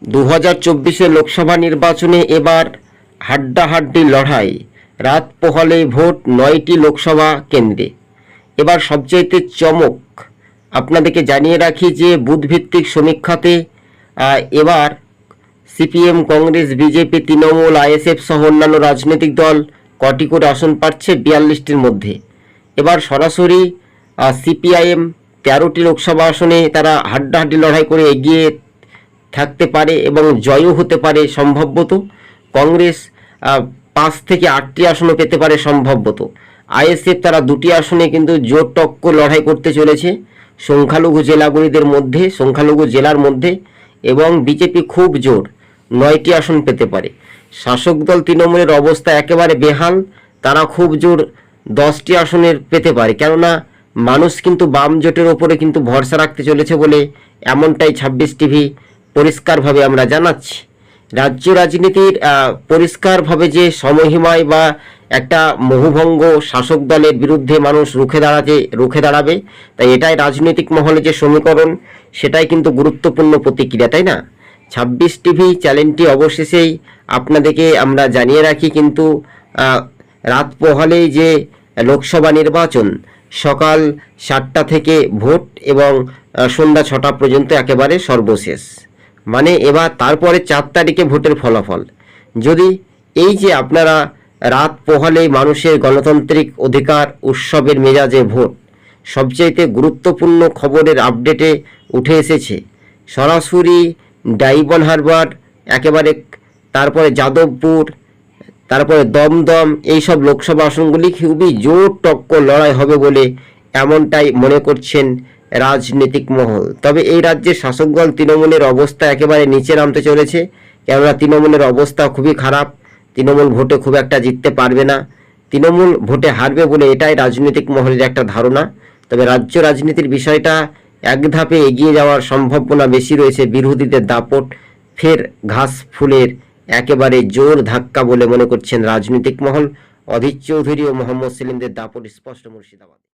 2024 লোকসভা নির্বাচনে এবার হাড্ডাহাড্ডি লড়াই। রাত পোহালে ভোট 9টি লোকসভা কেন্দ্রে। এবার সবচাইতে চমক আপনাদেরকে জানিয়ে রাখি যে বুথভিত্তিক সমীক্ষাতে এবার CPM, Congress, BJP, Trinamool, ISF সহ অন্যান্য রাজনৈতিক দল কটি করে আসন পাচ্ছে 42টির মধ্যে। এবার সরাসরি সিপিআইএম 13টি লোকসভা আসনে তারা হাড্ডাহাড্ডি লড়াই করে এগিয়ে থাকতে পারে এবং জয়ও হতে পারে সম্ভবত। কংগ্রেস 5 থেকে 8টি আসনও পেতে পারে সম্ভবত। আইএসএফ তারা 2টি আসনে কিন্তু জোর টক্কর লড়াই করতে চলেছে সংখ্যালঘু জেলার মধ্যে এবং বিজেপি খুব জোর 9টি আসন পেতে পারে। শাসক দল তৃণমূলের অবস্থা একেবারে বেহাল, তারা খুব জোর 10টি আসনের পেতে পারে, কেননা মানুষ কিন্তু বাম জোটের ওপরে কিন্তু ভরসা রাখতে চলেছে বলে এমনটাই 26 টিভি পরিষ্কারভাবে আমরা জানাচ্ছি। রাজ্য রাজনীতির পরিষ্কারভাবে যে সমহিমায় বা একটা মোহভঙ্গ শাসক দলের বিরুদ্ধে মানুষ রুখে দাঁড়াবে, তাই এটাই রাজনৈতিক মহলে যে সমীকরণ, সেটাই কিন্তু গুরুত্বপূর্ণ প্রতিক্রিয়া, তাই না? 26 টিভি চ্যানেলটি অবশেষেই আপনাদেরকে আমরা জানিয়ে রাখি, কিন্তু রাত পোহালেই যে লোকসভা নির্বাচন, সকাল 7টা থেকে ভোট এবং সন্ধ্যা 6টা পর্যন্ত একেবারে সর্বশেষ। মানে এবার তারপরে 4 তারিখে ভোটের ফলাফল। যদি এই যে আপনারা রাত পোহালেই মানুষের গণতান্ত্রিক অধিকার উৎসবের মেজাজে ভোট, সবচাইতে গুরুত্বপূর্ণ খবরের আপডেটে উঠে এসেছে সরাসরি ডায়মন্ড হারবার, একেবারে তারপরে যাদবপুর, তারপরে দমদম, এইসব লোকসভা আসনগুলি খুবই জোর টক্কর লড়াই হবে বলে এমনটাই মনে করছেন রাজনৈতিক মহল। তবে এই রাজ্যের শাসক দল তৃণমূলের অবস্থা একেবারে নিচে নামতে চলেছে, কেননা তৃণমূলের অবস্থা খুবই খারাপ। তৃণমূল ভোটে খুব একটা জিততে পারবে না, তৃণমূল ভোটে হারবে বলে এটাই রাজনৈতিক মহলের একটা ধারণা। তবে রাজ্য রাজনীতির বিষয়টা এক ধাপে এগিয়ে যাওয়ার সম্ভাবনা বেশি রয়েছে। বিরোধীদের দাপট ফের ঘাস ফুলের একেবারে জোর ধাক্কা বলে মনে করছেন রাজনৈতিক মহল। অধীর চৌধুরী ও মোহাম্মদ সেলিমদের দাপট স্পষ্ট মুর্শিদাবাদ।